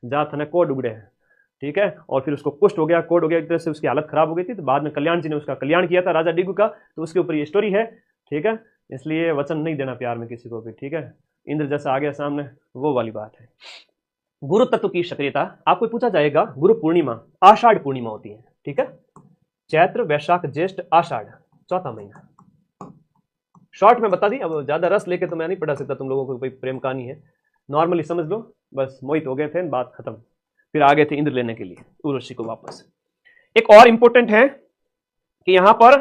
जहाँ थाने कोड उगड़े हैं, ठीक है, और फिर उसको कुष्ठ हो गया, कोड हो गया, एक तरह से उसकी हालत खराब हो गई थी, तो बाद में कल्याण जी ने उसका कल्याण किया था राजा डिगू का, तो उसके ऊपर ये स्टोरी है, ठीक है। इसलिए वचन नहीं देना प्यार में किसी को भी, ठीक है। इंद्र जैसा आ गया सामने, वो वाली बात है। गुरु तत्व की सक्रियता, आपको पूछा जाएगा गुरु पूर्णिमा आषाढ़ पूर्णिमा होती है, ठीक है, चैत्र वैशाख ज्येष्ठ आषाढ़, चौथा महीना। शॉर्ट में बता दी, अब ज्यादा रस लेके तो मैं नहीं पढ़ा सकता तुम लोगों को, कोई प्रेम कहानी है, नॉर्मली समझ लो, बस मोहित हो गए थे, बात खत्म। फिर आ गए थे इंद्र लेने के लिए उर्वशी को वापस। एक और इंपॉर्टेंट है कि यहां पर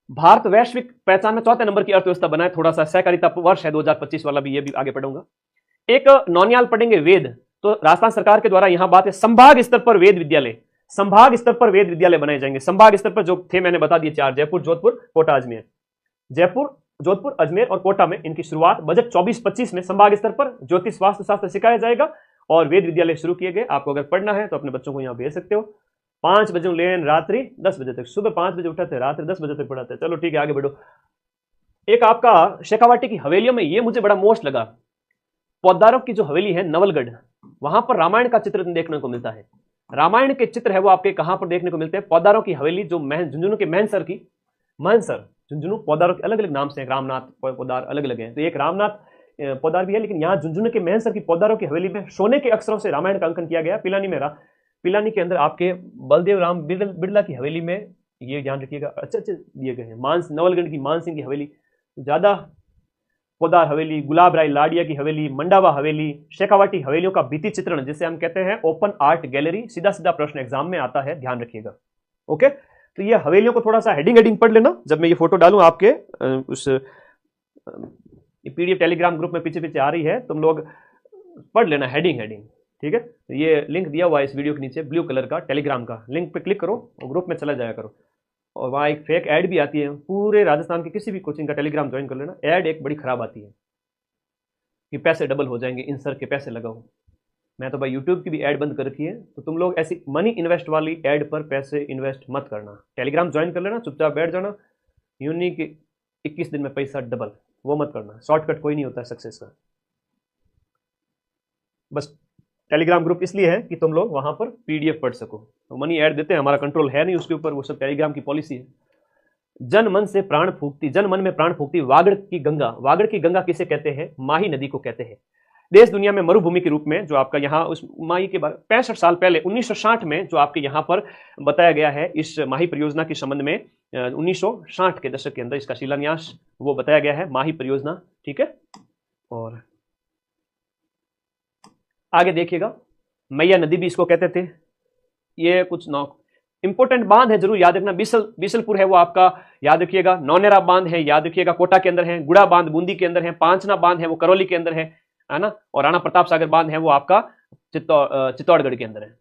भारत वैश्विक पहचान में चौथे नंबर की अर्थव्यवस्था बनाए, थोड़ा सा सहकारिता वर्ष है 2025 वाला भी, ये भी आगे पढ़ूंगा। एक नौनियाल पढ़ेंगे वेद, तो राजस्थान सरकार के द्वारा यहां बात है संभाग स्तर पर वेद विद्यालय, संभाग स्तर पर वेद विद्यालय बनाए जाएंगे। संभाग स्तर पर जो थे मैंने बता दिए 4, जयपुर, जोधपुर, कोटा, अजमेर। जयपुर, जोधपुर, अजमेर और कोटा में इनकी शुरुआत बजट 24-25 में संभाग स्तर पर ज्योतिष वास्तु शास्त्र सिखाया जाएगा और वेद विद्यालय शुरू किए गए। आपको अगर पढ़ना है तो अपने बच्चों को यहां भेज सकते हो। 5 बजे लेन, रात्रि 10 बजे तक, सुबह 5 बजे उठाते, रात्रि 10 बजे तक पढ़ाते। चलो ठीक है, आगे बढ़ो। एक आपका शेखावाटी की हवेलियों में, ये मुझे बड़ा मोस्ट लगा, पौदारों की जो हवेली है नवलगढ़, वहां पर रामायण का चित्र देखने को मिलता है। रामायण के चित्र है वो आपके कहां पर देखने को मिलते हैं? पौदारों की हवेली, जो झुंझुनू के महनसर की, महनसर झुंझुनू पौदारों के अलग अलग नाम से, रामनाथ पौदार अलग अलग है, तो एक रामनाथ पौदार भी है, लेकिन यहाँ झुंझुनू के महनसर की पौदारों की हवेली में सोने के अक्षरों से रामायण का अंकन किया गया। पिलानी में पिलानी के अंदर आपके बलदेव राम बिरला की हवेली में, ये ध्यान रखिएगा, अच्छे अच्छे दिए गए हैं। मानस नवलगढ़ की मान सिंह की हवेली, ज्यादा पौदार हवेली, गुलाब राय लाडिया की हवेली, मंडावा हवेली, शेखावाटी हवेलियों का भित्ति चित्रण जिसे हम कहते हैं ओपन आर्ट गैलरी, सीधा सीधा प्रश्न एग्जाम में आता है, ध्यान रखिएगा। ओके, तो ये हवेलियों को थोड़ा सा हेडिंग पढ़ लेना, जब मैं ये फोटो डालूं आपके उस पीडीएफ टेलीग्राम ग्रुप में पीछे पीछे आ रही है, तुम लोग पढ़ लेना हेडिंग, ठीक है। तो ये लिंक दिया हुआ है इस वीडियो के नीचे, ब्लू कलर का टेलीग्राम का लिंक पे क्लिक करो और ग्रुप में चला जाया करो। और वहाँ एक फेक ऐड भी आती है, पूरे राजस्थान के किसी भी कोचिंग का टेलीग्राम ज्वाइन कर लेना, ऐड एक बड़ी खराब आती है कि पैसे डबल हो जाएंगे, इन सर के पैसे लगाओ। मैं तो भाई यूट्यूब की भी ऐड बंद कर रखी है, तो तुम लोग ऐसी मनी इन्वेस्ट वाली ऐड पर पैसे इन्वेस्ट मत करना। टेलीग्राम ज्वाइन कर लेना, चुपचाप बैठ जाना, यूनी के 21 दिन में पैसा डबल, वो मत करना। शॉर्टकट कोई नहीं होता है सक्सेस का। बस टेलीग्राम ग्रुप इसलिए है कि तुम लोग वहां पर पीडीएफ पढ़ सको। तो मनी ऐड देते हैं, हमारा कंट्रोल है नहीं उसके ऊपर, वो सब टेलीग्राम की पॉलिसी है। जन मन से प्राण फूकती, जन मन में प्राण फूकती वागड़ की गंगा, वागड़ की गंगा किसे कहते हैं? माही नदी को कहते हैं। देश दुनिया में मरुभूमि के रूप में, जो आपका यहाँ उस माही के बारे 65 साल पहले 1960 में जो आपके यहाँ पर बताया गया है, इस माही परियोजना के संबंध में 1960 के दशक के अंदर इसका शिलान्यास वो बताया गया है, माही परियोजना, ठीक है। और आगे देखिएगा, मैया नदी भी इसको कहते थे। ये कुछ इंपोर्टेंट बांध है, जरूर याद रखना। बीसलपुर है वो आपका याद रखिएगा, नौनेरा बांध है याद रखिएगा, कोटा के अंदर है, गुड़ा बांध बूंदी के अंदर है, पांचना बांध है वो करौली के अंदर है ना, और राणा प्रताप सागर बांध है वो आपका चित्तौड़गढ़ के अंदर है।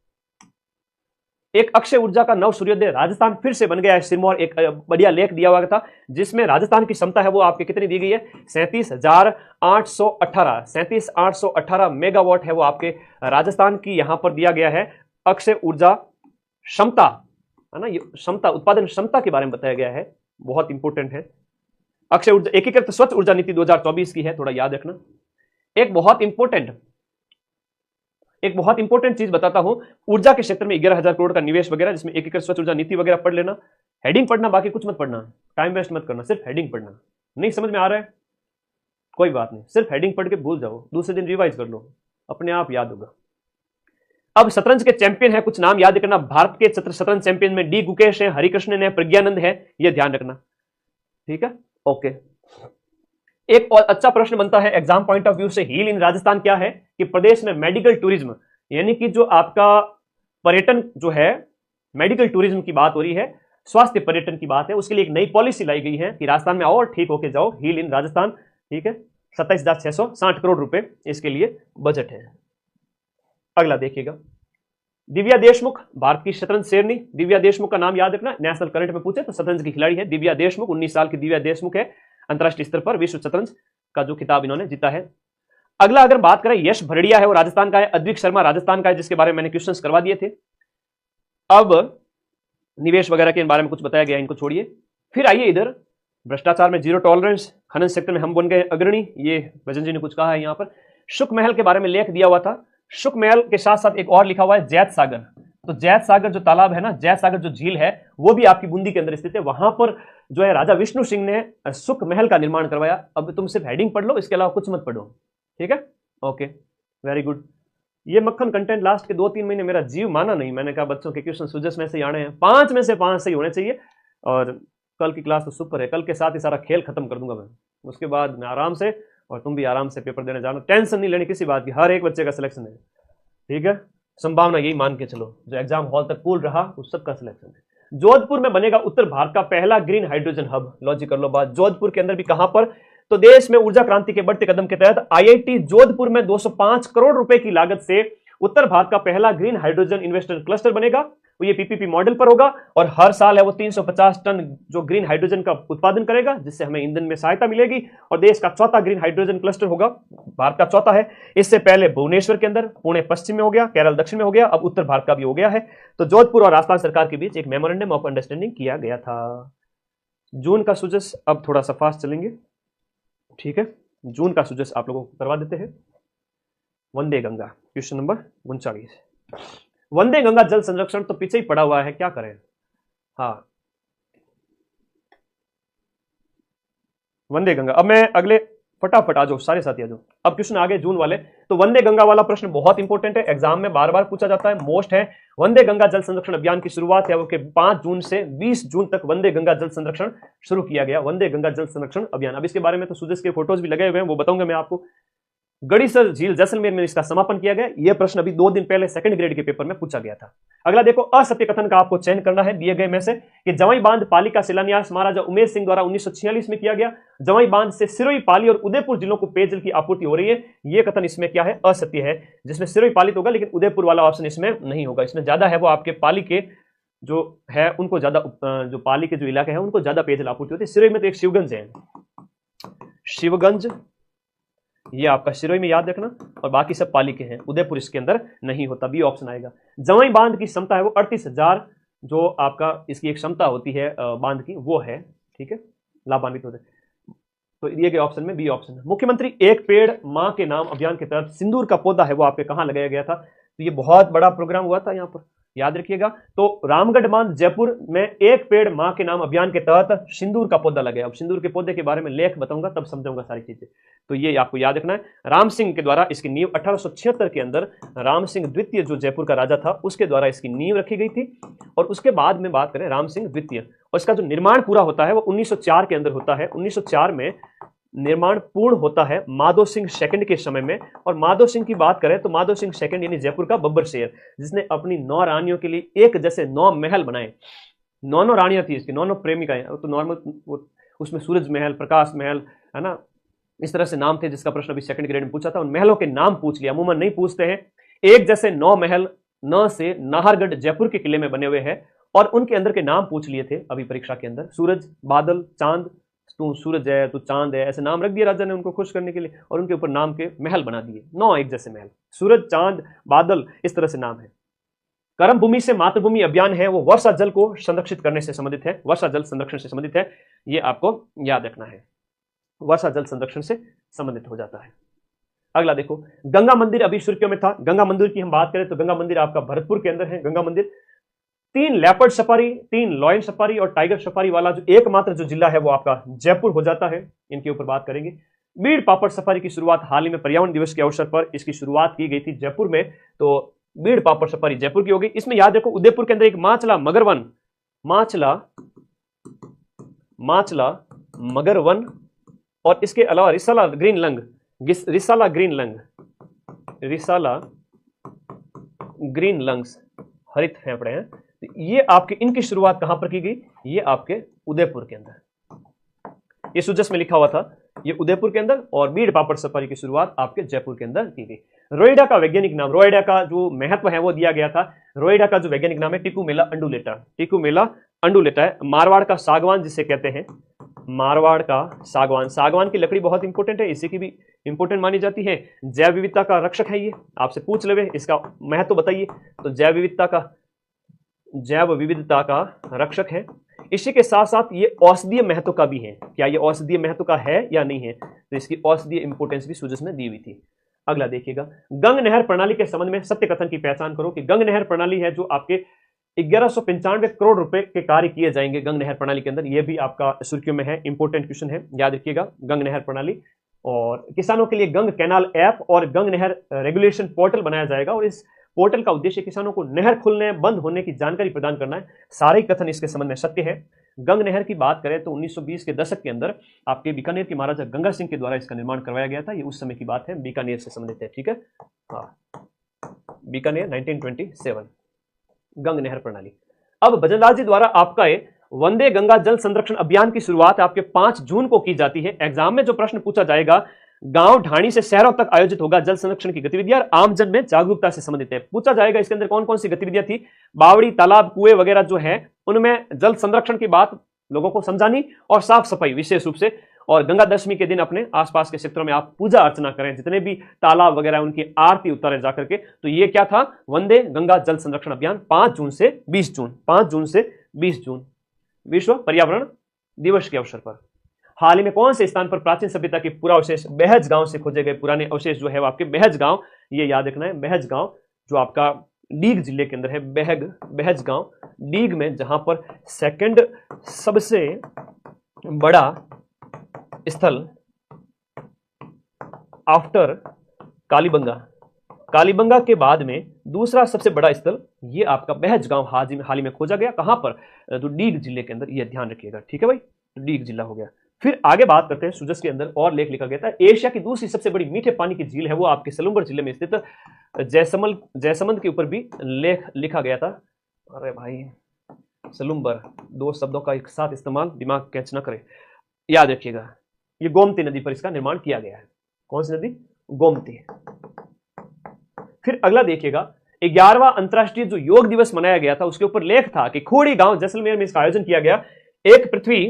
एक अक्षय ऊर्जा का नव सूर्योदय राजस्थान फिर से बन गया है सिरमौर, एक बढ़िया लेख दिया हुआ था जिसमें राजस्थान की क्षमता है वो आपके कितनी दी गई है? 37,818 37,818 मेगावाट है वो आपके राजस्थान की यहां पर दिया गया है। अक्षय ऊर्जा क्षमता है ना, ये क्षमता, उत्पादन क्षमता के बारे में बताया गया है, बहुत इंपॉर्टेंट है। अक्षय ऊर्जा एकीकृत स्वच्छ ऊर्जा नीति 2024 की है, थोड़ा याद रखना। एक बहुत इंपॉर्टेंट चीज बताता हूं, ऊर्जा के क्षेत्र में 11,000 करोड़ का निवेश वगैरह, जिसमें एकीकृत स्वच्छ ऊर्जा नीति वगैरह पढ़ लेना। हेडिंग पढ़ना, बाकी कुछ मत पढ़ना, टाइम वेस्ट मत करना, सिर्फ हेडिंग पढ़ना। नहीं समझ में आ रहा है कोई बात नहीं, सिर्फ हेडिंग पढ़ के भूल जाओ, दूसरे दिन रिवाइज कर लो, अपने आप याद होगा। अब शतरंज के चैंपियन है, कुछ नाम याद रखना। भारत के शतरंज चैंपियन में डी गुकेश है, हरिकृष्णन है, प्रज्ञानंद है, यह ध्यान रखना, ठीक है। ओके, एक और अच्छा प्रश्न बनता है एग्जाम पॉइंट ऑफ व्यू से, हील इन राजस्थान क्या है? कि प्रदेश में मेडिकल टूरिज्म, यानी कि जो आपका पर्यटन जो है, मेडिकल टूरिज्म की बात हो रही है, स्वास्थ्य पर्यटन की बात है, उसके लिए एक नई पॉलिसी लाई गई है कि राजस्थान में आओ और ठीक होके जाओ, हील इन राजस्थान, ठीक है। 27,660 करोड़ रुपए इसके लिए बजट है। अगला देखिएगा, दिव्या देशमुख, भारत की शतरंज शेरनी। दिव्या देशमुख का नाम याद रखना, नेशनल करंट में पूछे तो शतरंज की खिलाड़ी है दिव्या देशमुख, 19 साल की दिव्या देशमुख है। अंतरराष्ट्रीय स्तर पर विश्व शतरंज का जो खिताब इन्होंने जीता है। अगला अगर बात करें, यश भरड़िया है वो राजस्थान का है, अद्विक शर्मा राजस्थान का है, जिसके बारे में मैंने क्वेश्चंस करवा दिए थे। अब निवेश वगैरह के बारे में कुछ बताया गया, इनको छोड़िए। फिर आइए इधर, भ्रष्टाचार में जीरो टॉलरेंस, खनन सेक्टर में हम बन गए अग्रणी, ये भजन जी ने कुछ कहा है यहाँ पर। शुक महल के बारे में लेख दिया हुआ था। शुक महल के साथ साथ एक और लिखा हुआ है जैत सागर। तो जैत सागर जो तालाब है ना, जैत सागर जो झील है, वो भी आपकी बूंदी के अंदर स्थित है। वहां पर जो है राजा विष्णु सिंह ने शुक महल का निर्माण करवाया। अब तुम सिर्फ हेडिंग पढ़ लो, इसके अलावा कुछ मत पढ़ो, ठीक है? Okay, very good. ये मक्खन कंटेंट लास्ट के 2-3 महीने मेरा जीव माना नहीं। मैंने कहा बच्चों के क्वेश्चन सुजस में से आने हैं, 5 में से 5 सही होने चाहिए। और कल की क्लास तो सुपर है, कल के साथ ही सारा खेल खत्म कर दूंगा मैं। उसके बाद मैं आराम से, और तुम भी आराम से पेपर देने जाना, टेंशन नहीं लेनी किसी बात की। हर एक बच्चे का सिलेक्शन है, ठीक है? संभावना यही मान के चलो, जो एग्जाम हॉल तक कूल रहा उस सबका सिलेक्शन है। जोधपुर में बनेगा उत्तर भारत का पहला ग्रीन हाइड्रोजन हब। लॉजिक कर लो बात, जोधपुर के अंदर भी कहां पर? तो देश में ऊर्जा क्रांति के बढ़ते कदम के तहत आईआईटी जोधपुर में 205 करोड़ रुपए की लागत से उत्तर भारत का पहला ग्रीन हाइड्रोजन इन्वेस्टर क्लस्टर बनेगा। तो ये पीपीपी मॉडल पर होगा और हर साल है वो 350 टन जो ग्रीन हाइड्रोजन का उत्पादन करेगा, जिससे हमें ईंधन में सहायता मिलेगी। और देश का चौथा ग्रीन हाइड्रोजन क्लस्टर होगा, भारत का चौथा है। इससे पहले भुवनेश्वर के अंदर, पुणे पश्चिम में हो गया, केरल दक्षिण में हो गया, अब उत्तर भारत का भी हो गया है। तो जोधपुर और राजस्थान सरकार के बीच एक मेमोरेंडम ऑफ अंडरस्टैंडिंग किया गया था। जून का सुजस अब थोड़ा सा फास्ट चलेंगे, ठीक है? जून का सुजस आप लोगों को करवा देते हैं। वंदे गंगा, क्वेश्चन नंबर 39। वंदे गंगा जल संरक्षण तो पीछे ही पड़ा हुआ है, क्या करें? हाँ, वंदे गंगा। अब मैं अगले, फटाफट आ जाओ सारे साथी आ जाओ। अब क्वेश्चन आगे जून वाले। तो वंदे गंगा वाला प्रश्न बहुत इंपॉर्टेंट है, एग्जाम में बार बार पूछा जाता है, मोस्ट है। वंदे गंगा जल संरक्षण अभियान की शुरुआत है वो कि 5 जून से 20 जून तक वंदे गंगा जल संरक्षण शुरू किया गया। वंदे गंगा जल संरक्षण अभियान। अब इसके बारे में तो सुजस के फोटोज भी लगे हुए हैं, वो बताऊंगा मैं आपको। गड़ीसर झील जैसलमेर में इसका समापन किया गया। यह प्रश्न अभी 2 दिन पहले सेकंड ग्रेड के पेपर में पूछा गया था। अगला देखो, असत्य कथन का आपको चयन करना है दिए गए में से कि जवाई बांध पाली का शिलान्यास महाराजा उमेर सिंह द्वारा 1946 में किया गया। जवाई बांध से सिरोही, पाली और उदयपुर जिलों को पेयजल की आपूर्ति हो रही है। यह कथन इसमें क्या है? असत्य है, जिसमें सिरोही पालित होगा, लेकिन उदयपुर वाला ऑप्शन इसमें नहीं होगा। इसमें ज्यादा है वो आपके पाली के जो है उनको ज्यादा, जो पाली के जो इलाके हैं उनको ज्यादा पेयजल आपूर्ति होती है। सिरोही में तो एक शिवगंज है, शिवगंज, ये आपका सिरोही में याद रखना, और बाकी सब पाली के हैं। उदयपुर इसके अंदर नहीं होता, बी ऑप्शन आएगा। जवाई बांध की क्षमता है वो 38,000 जो आपका इसकी एक क्षमता होती है बांध की, वो है, ठीक है? लाभान्वित होते, तो दिए गए ऑप्शन में बी ऑप्शन है। मुख्यमंत्री एक पेड़ मां के नाम अभियान के तहत सिंदूर का पौधा है वो आपके कहां लगाया गया था? तो ये बहुत बड़ा प्रोग्राम हुआ था यहाँ पर, याद रखिएगा। तो रामगढ़ बांध जयपुर में एक पेड़ मां के नाम अभियान के तहत सिंदूर का पौधा लगाया। अब सिंदूर के पौधे के बारे में लेख बताऊंगा, तब समझाऊंगा सारी चीजें। तो ये आपको याद रखना है। राम सिंह के द्वारा इसकी नींव 1876 के अंदर राम सिंह द्वितीय जो जयपुर का राजा था उसके द्वारा इसकी नींव रखी गई थी। और उसके बाद में बात करें राम सिंह द्वितीय, और इसका जो निर्माण पूरा होता है वो 1904 के अंदर होता है। 1904 में निर्माण पूर्ण होता है माधो सिंह सेकंड के समय में। और माधो सिंह की बात करें तो माधो सिंह सेकंड यानी जयपुर का बब्बर शेर, जिसने अपनी 9 रानियों के लिए एक जैसे 9 महल बनाए। 9 रानियां थी इसकी, 9 प्रेमिकाएं। तो नॉर्मल उसमें सूरज महल, प्रकाश महल, है ना, इस तरह से नाम थे, जिसका प्रश्न अभी सेकंड ग्रेड में पूछा था। उन महलों के नाम पूछ लिया, अमूमन नहीं पूछते हैं। एक जैसे 9 महल न से नाहरगढ़ जयपुर के किले में बने हुए हैं, और उनके अंदर के नाम पूछ लिए थे अभी परीक्षा के अंदर। सूरज, बादल, चांद, तू सूरज है, तू चांद है, ऐसे नाम रख दिए राजा ने उनको खुश करने के लिए, और उनके ऊपर नाम के महल बना दिए। 9 एक जैसे महल, सूरज, चांद, बादल, इस तरह से नाम है। कर्म भूमि से मातृभूमि अभियान है वो वर्षा जल को संरक्षित करने से संबंधित है, वर्षा जल संरक्षण से संबंधित है, ये आपको याद रखना है। वर्षा जल संरक्षण से संबंधित हो जाता है। अगला देखो, गंगा मंदिर अभी सुर्खियों में था। गंगा मंदिर की हम बात करें तो गंगा मंदिर आपका भरतपुर के अंदर है। गंगा मंदिर 3 लेपर्ड सफारी, 3 लॉयन सफारी और टाइगर सफारी वाला जो एकमात्र जो जिला है वो आपका जयपुर हो जाता है। इनके ऊपर बात करेंगे। बीड़ पापड़ सफारी की शुरुआत हाल ही में पर्यावरण दिवस के अवसर पर इसकी शुरुआत की गई थी जयपुर में, तो बीड़ पापड़ सफारी जयपुर की होगी। इसमें याद रखो उदयपुर के अंदर एक माचला मगरवन, माचला मगरवन, और इसके अलावा रिसाला ग्रीन लंग, रिसाला ग्रीन लंग्स, हरित फेफड़े हैं। तो ये आपके, इनकी शुरुआत कहां पर की गई? ये आपके उदयपुर के अंदर, ये सुजस में लिखा हुआ था, ये उदयपुर के अंदर। और बीड़ पापड़ सफारी की शुरुआत आपके जयपुर के अंदर की गई। रोइडा का वैज्ञानिक नाम, रोइडा का जो महत्व है वो दिया गया था। रोइडा का जो वैज्ञानिक नाम है टिकुमेला अंडुलेटा, टिकुमेला अंडुलेटा है। मारवाड़ का सागवान जिसे कहते हैं, मारवाड़ का सागवान, सागवान की लकड़ी बहुत इंपॉर्टेंट है, इसी की भी इंपॉर्टेंट मानी जाती है। जैव विविधता का रक्षक है ये, आपसे पूछ लेवे इसका महत्व बताइए, तो जैव विविधता का रक्षक है। इसी के साथ साथ ये औषधीय महत्व का भी है। क्या ये औषधीय महत्व का है या नहीं है? तो इसकी औषधीय इंपोर्टेंस भी सुजस में दी हुई थी। अगला देखिएगा, गंग नहर प्रणाली के संबंध में सत्य कथन की पहचान करो कि गंग नहर प्रणाली है जो आपके 1195 करोड़ रुपए के कार्य किए जाएंगे गंग नहर प्रणाली के अंदर। यह भी आपका सुर्खियों में है, इंपॉर्टेंट क्वेश्चन है, याद रखिएगा गंग नहर प्रणाली। और किसानों के लिए गंग कैनाल ऐप और गंग नहर रेगुलेशन पोर्टल बनाया जाएगा और इस पोर्टल का उद्देश्य किसानों को नहर खुलने बंद होने की जानकारी प्रदान करना है। सारे कथन इसके संबंध में सत्य है। गंग नहर की बात करें तो 1920 के दशक के अंदर आपके बीकानेर के महाराजा गंगा सिंह के द्वारा इसका निर्माण करवाया गया था। ये उस समय की बात है, बीकानेर से संबंधित है, ठीक है। हाँ, बीकानेर 1927, गंग नहर प्रणाली। अब भजनलाल जी द्वारा आपका ये वंदे गंगा जल संरक्षण अभियान की शुरुआत आपके 5 जून को की जाती है। एग्जाम में जो प्रश्न पूछा जाएगा, गांव ढाणी से शहरों तक आयोजित होगा जल संरक्षण की गतिविधियां और आमजन में जागरूकता से संबंधित है। पूछा जाएगा इसके अंदर कौन कौन सी गतिविधियां थी, बावड़ी, तालाब, कुएं वगैरह जो है उनमें जल संरक्षण की बात लोगों को समझानी और साफ सफाई विशेष रूप से। और गंगा दशमी के दिन अपने आसपास के क्षेत्रों में आप पूजा अर्चना करें, जितने भी तालाब वगैरह उनकी आरती उतारे जाकर के। तो ये क्या था, वंदे गंगा जल संरक्षण अभियान 5 जून से 20 जून, 5 जून से 20 जून विश्व पर्यावरण दिवस के अवसर पर। हाल ही में कौन से स्थान पर प्राचीन सभ्यता के पूरा अवशेष बेहज गांव से खोजे गए पुराने अवशेष जो है वो आपके बेहज गांव, ये याद रखना है, बेहज गांव जो आपका डीग जिले के अंदर है, बेहज गांव डीग में, जहां पर सेकंड सबसे बड़ा स्थल आफ्टर कालीबंगा के बाद में दूसरा सबसे बड़ा स्थल ये आपका बेहज गांव हाल ही में खोजा गया। कहां पर, तो डीग जिले के अंदर, ये ध्यान रखिएगा, ठीक है भाई, डीग जिला हो गया। फिर आगे बात करते हैं, सुजस के अंदर और लेख लिखा गया था, एशिया की दूसरी सबसे बड़ी मीठे पानी की झील है वो आपके सलुम्बर जिले में स्थित जैसमंद के ऊपर भी लेख लिखा गया था। अरे भाई सलुम्बर, 2 शब्दों का एक साथ इस्तेमाल, दिमाग कैच ना करे, याद रखिएगा। ये गोमती नदी पर इसका निर्माण किया गया है। कौन सी नदी, गोमती। फिर अगला देखिएगा, 11वां अंतरराष्ट्रीय जो योग दिवस मनाया गया था उसके ऊपर लेख था कि खोड़ी गांव जैसलमेर में इसका आयोजन किया गया। एक पृथ्वी,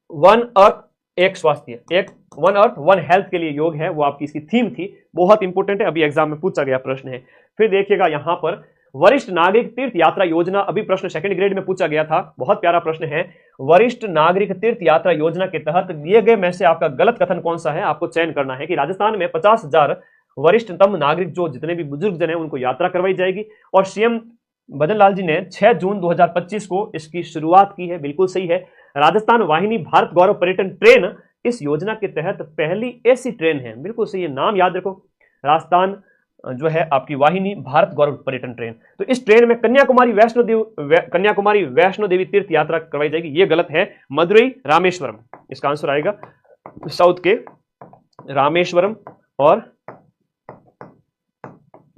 1 अर्थ, 1 स्वास्थ्य, एक 1 अर्थ 1 हेल्थ के लिए योग है, वो आपकी इसकी थीम थी, बहुत इंपॉर्टेंट है, अभी एग्जाम में पूछा गया प्रश्न है। फिर देखिएगा यहां पर वरिष्ठ नागरिक तीर्थ यात्रा योजना, अभी प्रश्न सेकंड ग्रेड में पूछा गया था, बहुत प्यारा प्रश्न है। वरिष्ठ नागरिक तीर्थ यात्रा योजना के तहत दिए गए में से आपका गलत कथन कौन सा है, आपको चयन करना है कि राजस्थान में 50,000 वरिष्ठतम नागरिक जो जितने भी बुजुर्ग जन है उनको यात्रा करवाई जाएगी। और सीएम भजनलाल जी ने 6 जून 2025 को इसकी शुरुआत की है, बिल्कुल सही है। राजस्थान वाहिनी भारत गौरव पर्यटन ट्रेन इस योजना के तहत पहली ऐसी ट्रेन है, बिल्कुल सही है, नाम याद रखो, राजस्थान जो है आपकी वाहिनी भारत गौरव पर्यटन ट्रेन। तो इस ट्रेन में कन्याकुमारी वैष्णो देवी तीर्थ यात्रा करवाई जाएगी, ये गलत है, मदुरई रामेश्वरम इसका आंसर आएगा, साउथ के रामेश्वरम और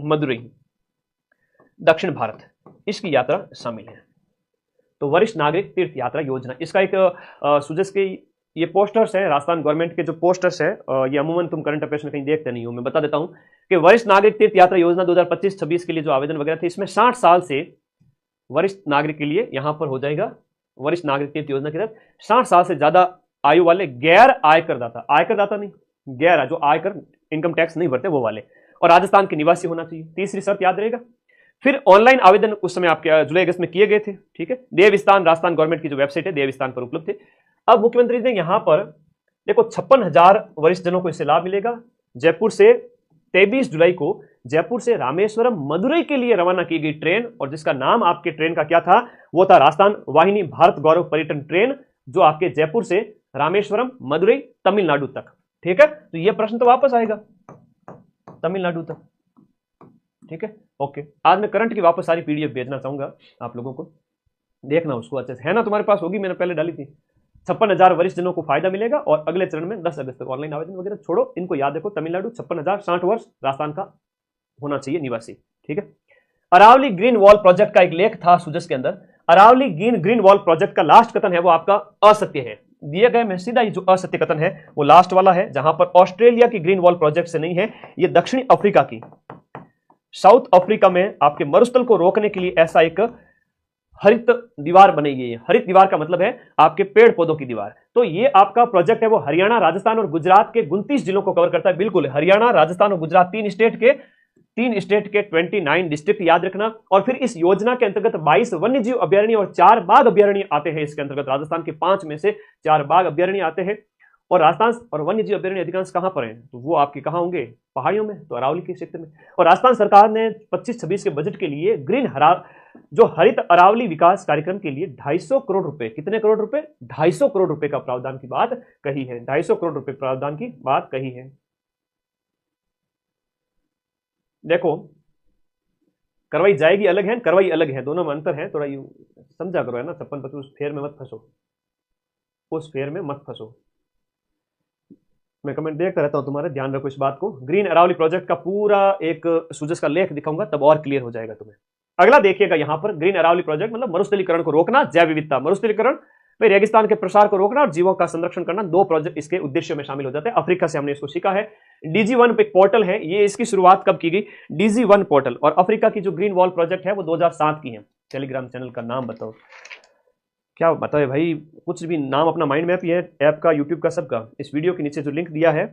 मदुरई दक्षिण भारत, इसकी यात्रा शामिल है। तो वरिष्ठ नागरिक तीर्थ यात्रा योजना, इसका एक सुजस के ये पोस्टर्स है, राजस्थान गवर्नमेंट के जो पोस्टर्स है, ये अमूमन तुम करंट अफेयर्स में कहीं देखते नहीं हो, मैं बता देता हूं कि वरिष्ठ नागरिक तीर्थ यात्रा योजना 2025-26 के लिए जो आवेदन वगैरह थे, इसमें 60 साल से वरिष्ठ नागरिक के लिए यहां पर हो जाएगा, वरिष्ठ नागरिक तीर्थ योजना के तहत 60 साल से ज्यादा आयु वाले गैर आयकरदाता नहीं, गैर जो आयकर इनकम टैक्स नहीं भरते वो वाले, और राजस्थान के निवासी होना चाहिए, तीसरी शर्त याद रहेगा। फिर ऑनलाइन आवेदन उस समय आपके जुलाई अगस्त में किए गए थे, ठीक है, देवस्थान राजस्थान गवर्नमेंट की जो वेबसाइट है देवस्थान पर उपलब्ध थे। अब मुख्यमंत्री ने यहां पर देखो 56,000 वरिष्ठ जनों को इससे लाभ मिलेगा। जयपुर से 23 जुलाई को जयपुर से रामेश्वरम मदुरई के लिए रवाना की गई ट्रेन, और जिसका नाम आपके ट्रेन का क्या था, वो था राजस्थान वाहिनी भारत गौरव पर्यटन ट्रेन, जो आपके जयपुर से रामेश्वरम मदुरई तमिलनाडु तक, ठीक है। तो ये प्रश्न तो वापस आएगा तमिलनाडु तक, ठीक है, ओके। आज मैं करंट की वापस सारी पीडीएफ भेजना चाहूंगा आप लोगों को, देखना उसको अच्छे से, है ना, तुम्हारे पास होगी, मैंने पहले डाली थी। 56,000 वरिष्ठ जनों को फायदा मिलेगा, और अगले चरण में 10 अगस्त तक ऑनलाइन आवेदन वगैरह छोड़ो, इनको याद रखो, तमिलनाडु 56,000, 60 वर्ष राजस्थान का होना चाहिए निवासी, ठीक है। अरावली ग्रीन वॉल प्रोजेक्ट का एक लेख था सुजस के अंदर, अरावली ग्रीन वॉल प्रोजेक्ट का लास्ट कथन है वो आपका असत्य है, दिए गए में सीधा ही जो असत्य कथन है वो लास्ट वाला है, जहां पर ऑस्ट्रेलिया की ग्रीन वॉल प्रोजेक्ट से नहीं है, ये दक्षिणी अफ्रीका की, साउथ अफ्रीका में आपके मरुस्थल को रोकने के लिए ऐसा एक हरित दीवार बनाई गई है। हरित दीवार का मतलब है आपके पेड़ पौधों की दीवार। तो ये आपका प्रोजेक्ट है वो हरियाणा, राजस्थान और गुजरात के 29 जिलों को कवर करता है, बिल्कुल हरियाणा, राजस्थान और गुजरात, 3 स्टेट के 29 डिस्ट्रिक्ट याद रखना। और फिर इस योजना के अंतर्गत 22 वन्य जीव अभ्यारण्य और 4 बाघ अभ्यारण्य आते हैं। इसके अंतर्गत राजस्थान के 5 में से 4 बाघ अभ्यारण्य आते हैं। और राजस्थान और वन्य जीव अभ्यारण्य अधिकांश कहां पर हैं, तो वो आपके कहां होंगे, पहाड़ियों में, तो अरावली के क्षेत्र में। और राजस्थान सरकार ने 25-26 के बजट के लिए जो हरित अरावली विकास कार्यक्रम के लिए 250 करोड़ रुपए, कितने करोड़ रुपए, 250 करोड़ रुपए का प्रावधान की बात कही है, 250 करोड़ रुपए प्रावधान की बात कही है। देखो करवाई जाएगी अलग है, करवाई अलग है, दोनों में अंतर है, थोड़ा यू समझा करो, है ना। 56 उस फेर में मत फंसो, उस फेर में मत फंसो। मैं कमेंट देखता रहता हूं तुम्हारे, ध्यान रखो इस बात को। ग्रीन अरावली प्रोजेक्ट का पूरा एक सुजस का लेख दिखाऊंगा, तब और क्लियर हो जाएगा तुम्हें। अगला देखिएगा यहां पर, ग्रीन अरावली प्रोजेक्ट मतलब मरुस्थलीकरण को रोकना, जैव विविधता, मरुस्थलीकरण में रेगिस्तान के प्रसार को रोकना और जीवों का संरक्षण करना, 2 प्रोजेक्ट इसके उद्देश्यों में शामिल हो जाते हैं। अफ्रीका से हमने इसको सीखा है। DG1 एक पोर्टल है, ये इसकी शुरुआत कब की गई, DG1 पोर्टल। और अफ्रीका की जो ग्रीन वॉल प्रोजेक्ट है वो 2007 की है। टेलीग्राम चैनल का नाम बताओ, क्या बताए भाई, कुछ भी नाम अपना माइंड मैप ही है ऐप का, यूट्यूब का, सबका। इस वीडियो के नीचे जो लिंक दिया है,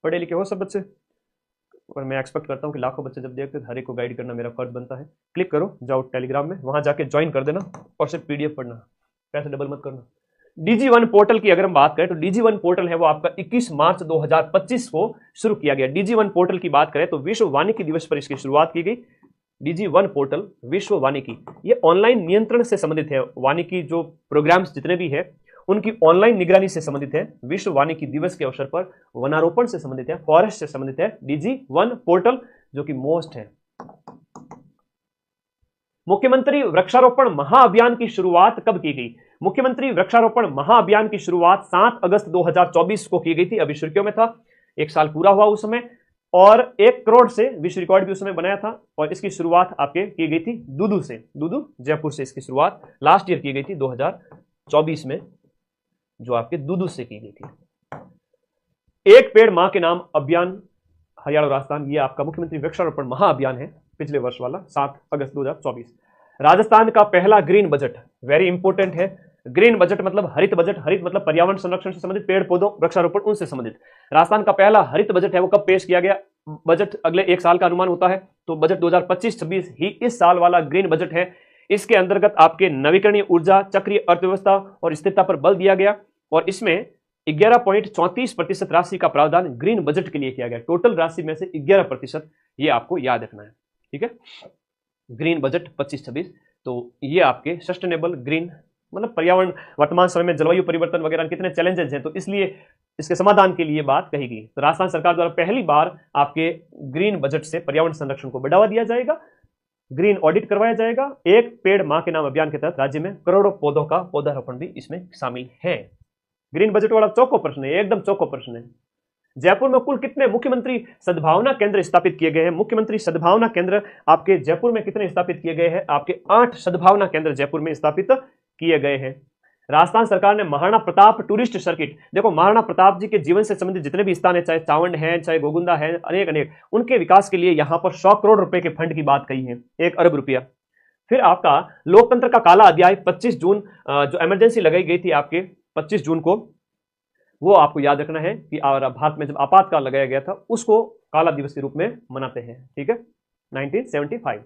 पढ़े लिखे हो सब बच्चे, और मैं एक्सपेक्ट करता हूँ कि लाखों बच्चे जब देखते हैं, हर एक को गाइड करना मेरा फर्ज बनता है। क्लिक करो, जाओ टेलीग्राम में, वहां जाके ज्वाइन कर देना और सिर्फ PDF पढ़ना, पैसे डबल मत करना। DG1 पोर्टल की अगर हम बात करें तो DG1 पोर्टल है वो आपका 21 मार्च 2025 को शुरू किया गया। DG1 पोर्टल की बात करें तो विश्व वानिकी दिवस पर इसकी शुरुआत की गई। DG1 पोर्टल विश्व वानिकी, ये ऑनलाइन नियंत्रण से संबंधित है, वानिकी जो प्रोग्राम्स जितने भी है उनकी ऑनलाइन निगरानी से संबंधित है। विश्व वानिकी दिवस के अवसर पर वनारोपण से संबंधित है, फॉरेस्ट से संबंधित है DG1 पोर्टल, जो कि मोस्ट है। मुख्यमंत्री वृक्षारोपण महाअभियान की शुरुआत कब की गई, मुख्यमंत्री वृक्षारोपण महाअभियान की शुरुआत 7 अगस्त 2024 को की गई थी। अभी शुरुआत में था, 1 साल पूरा हुआ उस समय, और 1 करोड़ से विश्व रिकॉर्ड भी उस समय बनाया था। और इसकी शुरुआत आपके की गई थी दूदू से, दूदू जयपुर से इसकी शुरुआत लास्ट ईयर की गई थी 2024 में, जो आपके दूदू से की गई थी। एक पेड़ मां के नाम अभियान हरियाणा और राजस्थान, ये आपका मुख्यमंत्री वृक्षारोपण महाअभियान है, पिछले वर्ष वाला 7 अगस्त 2024। राजस्थान का पहला ग्रीन बजट, वेरी इंपॉर्टेंट है। ग्रीन बजट मतलब हरित बजट, हरित मतलब पर्यावरण संरक्षण से संबंधित, पेड़ पौधों वृक्षारोपण उनसे संबंधित। राजस्थान का पहला हरित बजट है वो कब पेश किया गया, बजट अगले 1 साल का अनुमान होता है, तो बजट 2025-26 ही इस साल वाला ग्रीन बजट है। इसके अंतर्गत आपके नवीकरणीय ऊर्जा, चक्रीय अर्थव्यवस्था और स्थिरता पर बल दिया गया, और इसमें 11.34% राशि का प्रावधान ग्रीन बजट के लिए किया गया। टोटल राशि में से 11%, ये आपको याद रखना है, ठीक है। ग्रीन बजट 25-26, तो ये आपके सस्टेनेबल ग्रीन मतलब पर्यावरण, वर्तमान समय में जलवायु परिवर्तन वगैरह कितने चैलेंजेस हैं, तो इसलिए इसके समाधान के लिए बात कही गई। तो राजस्थान सरकार द्वारा पहली बार आपके ग्रीन बजट से पर्यावरण संरक्षण को बढ़ावा दिया जाएगा, ग्रीन ऑडिट करवाया जाएगा। एक पेड़ मां के नाम अभियान के तहत राज्य में करोड़ों पौधों का पौधारोपण भी इसमें शामिल है। ग्रीन बजट वाला चौको प्रश्न है, एकदम चौको प्रश्न है। जयपुर में कुल कितने मुख्यमंत्री सद्भावना केंद्र स्थापित किए गए हैं, मुख्यमंत्री सद्भावना केंद्र आपके जयपुर में कितने स्थापित किए गए हैं, आपके 8 सद्भावना केंद्र जयपुर में स्थापित किए गए हैं। राजस्थान सरकार ने महाराणा प्रताप टूरिस्ट सर्किट, देखो महाराणा प्रताप जी के जीवन से संबंधित जितने भी स्थान है, चाहे चावंड है, चाहे गोगुंदा है, अनेक उनके विकास के लिए यहां पर 100 करोड़ रुपए के फंड की बात कही है, 1 अरब रुपया। फिर आपका लोकतंत्र का काला अध्याय 25 जून जो इमरजेंसी लगाई गई थी आपके 25 जून को, वो आपको याद रखना है कि भारत में जब आपातकाल लगाया गया था उसको काला दिवस के रूप में मनाते हैं, ठीक है, 1975।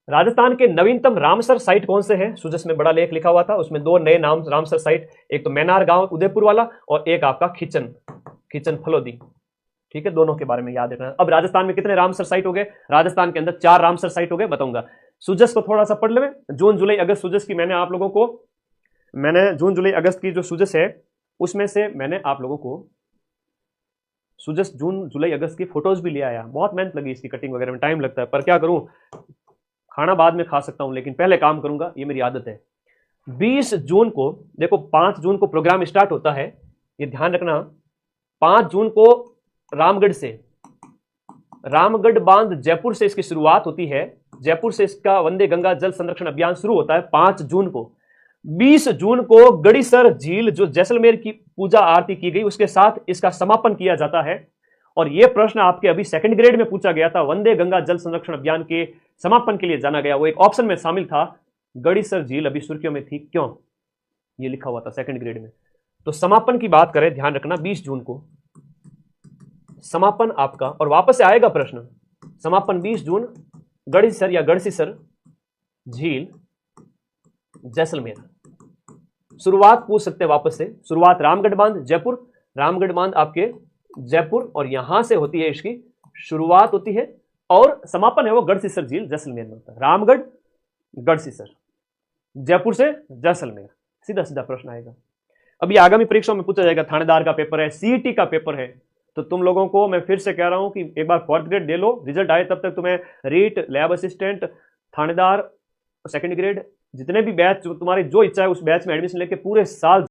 राजस्थान के नवीनतम रामसर साइट कौन से हैं, सुजस में बड़ा लेख लिखा हुआ था, उसमें 2 नए नाम रामसर साइट, एक तो मैनार गांव उदयपुर वाला और एक आपका खिचन फलोदी, ठीक है, दोनों के बारे में याद रखना है। अब राजस्थान में कितने रामसर साइट हो गए, राजस्थान के अंदर 4 रामसर साइट हो गए, बताऊंगा। सुजस को थोड़ा सा पढ़ ले, जून जुलाई अगस्त सुजस की मैंने आप लोगों को, जून जुलाई अगस्त की जो सुजस है उसमें से मैंने आप लोगों को सुजस जून जुलाई अगस्त की फोटोज भी ले आया। बहुत मेहनत लगी इसकी कटिंग वगैरह में, टाइम लगता है, पर क्या करूं, खाना बाद में खा सकता हूं लेकिन पहले काम करूंगा, ये मेरी आदत है। 20 जून को देखो, 5 जून को प्रोग्राम स्टार्ट होता है, ये ध्यान रखना। 5 जून को रामगढ़ से, रामगढ़ बांध जयपुर से इसकी शुरुआत होती है, जयपुर से इसका वंदे गंगा जल संरक्षण अभियान शुरू होता है 5 जून को। 20 जून को गड़ीसर झील जो जैसलमेर की पूजा आरती की गई उसके साथ इसका समापन किया जाता है। और यह प्रश्न आपके अभी 2nd ग्रेड में पूछा गया था, वंदे गंगा जल संरक्षण अभियान के समापन के लिए जाना गया, वो एक ऑप्शन में शामिल था, गड़ीसर झील अभी सुर्खियों में थी, क्यों, ये लिखा हुआ था 2nd ग्रेड में। तो समापन की बात करें, ध्यान रखना 20 जून को समापन आपका, और वापस से आएगा प्रश्न, समापन 20 जून गड़ीसर या गढ़सीसर झील जैसलमेर, शुरुआत पूछ सकते हैं वापस से। शुरुआत रामगढ़ बांध जयपुर, रामगढ़ बांध आपके जयपुर, और यहां से होती है इसकी शुरुआत होती है, और समापन है वो गढ़सीसर झील जैसलमेर में होता है। रामगढ़ गढ़सीसर, जयपुर से जैसलमेर, सीधा सीधा प्रश्न आएगा। अब ये आगामी परीक्षाओं में पूछा जाएगा, थानेदार का पेपर है, सीईटी का पेपर है, तो तुम लोगों को मैं फिर से कह रहा हूं कि एक बार 4th ग्रेड दे लो, रिजल्ट आए तब तक तुम्हें रीट, लैब असिस्टेंट, थानेदार, 2nd ग्रेड, जितने भी बैच तुम्हारी जो इच्छा है उस बैच में एडमिशन लेके पूरे साल